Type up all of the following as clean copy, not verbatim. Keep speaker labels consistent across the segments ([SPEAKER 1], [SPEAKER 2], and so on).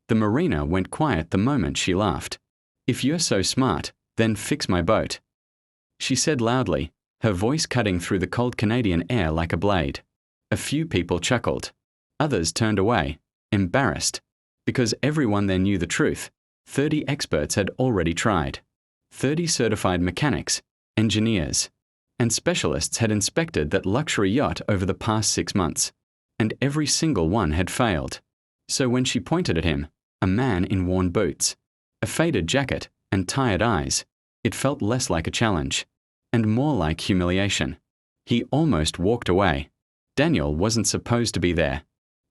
[SPEAKER 1] The marina went quiet the moment she laughed. "If you're so smart, then fix my boat," she said loudly, her voice cutting through the cold Canadian air like a blade. A few people chuckled. Others turned away, embarrassed, because everyone there knew the truth. 30 experts had already tried. 30 certified mechanics, engineers, and specialists had inspected that luxury yacht over the past 6 months, and every single one had failed. So when she pointed at him, a man in worn boots, a faded jacket, and tired eyes, it felt less like a challenge, and more like humiliation. He almost walked away. Daniel wasn't supposed to be there.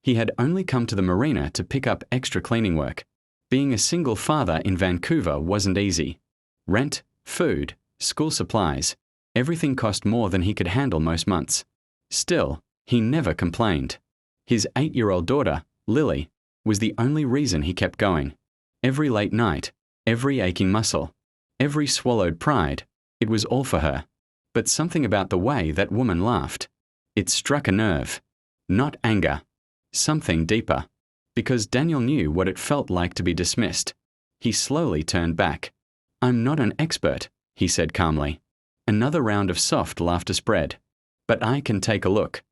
[SPEAKER 1] He had only come to the marina to pick up extra cleaning work. Being a single father in Vancouver wasn't easy. Rent, food, school supplies, everything cost more than he could handle most months. Still, he never complained. His 8-year-old daughter, Lily, was the only reason he kept going. Every late night, every aching muscle, every swallowed pride, it was all for her. But something about the way that woman laughed, it struck a nerve. Not anger. Something deeper. Because Daniel knew what it felt like to be dismissed. He slowly turned back. "I'm not an expert," he said calmly. Another round of soft laughter spread. "But I can take a look."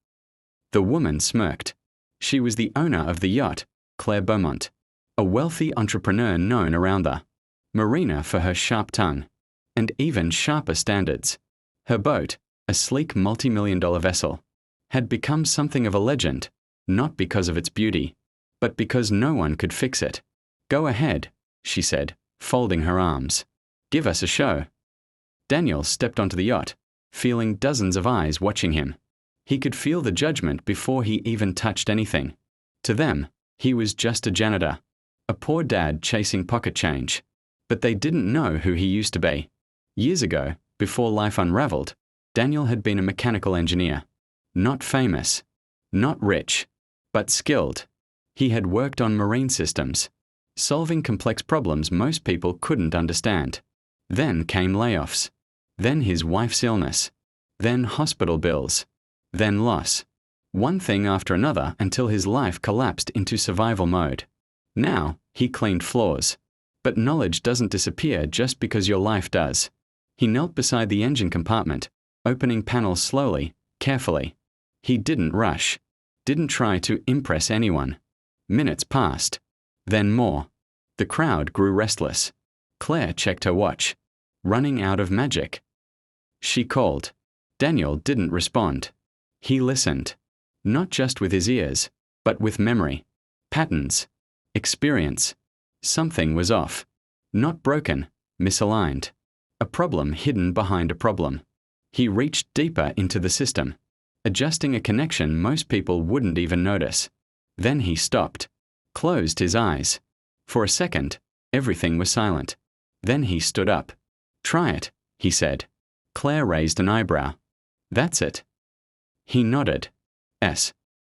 [SPEAKER 1] The woman smirked. She was the owner of the yacht, Claire Beaumont, a wealthy entrepreneur known around the marina for her sharp tongue, and even sharper standards. Her boat, a sleek multi-million-dollar vessel, had become something of a legend, not because of its beauty, but because no one could fix it. "Go ahead," she said, folding her arms. "Give us a show." Daniel stepped onto the yacht, feeling dozens of eyes watching him. He could feel the judgment before he even touched anything. To them, he was just a janitor, a poor dad chasing pocket change. But they didn't know who he used to be. Years ago, before life unraveled, Daniel had been a mechanical engineer. Not famous, not rich, but skilled. He had worked on marine systems, solving complex problems most people couldn't understand. Then came layoffs. Then his wife's illness. Then hospital bills. Then loss. One thing after another until his life collapsed into survival mode. Now, he cleaned floors. But knowledge doesn't disappear just because your life does. He knelt beside the engine compartment, opening panels slowly, carefully. He didn't rush. Didn't try to impress anyone. Minutes passed. Then more. The crowd grew restless. Claire checked her watch. Running out of magic. She called. Daniel didn't respond. He listened. Not just with his ears, but with memory. Patterns. Experience. Something was off. Not broken, misaligned. A problem hidden behind a problem. He reached deeper into the system, adjusting a connection most people wouldn't even notice. Then he stopped, closed his eyes. For a second, everything was silent. Then he stood up. "Try it," he said. Claire raised an eyebrow. "That's it." He nodded. "S."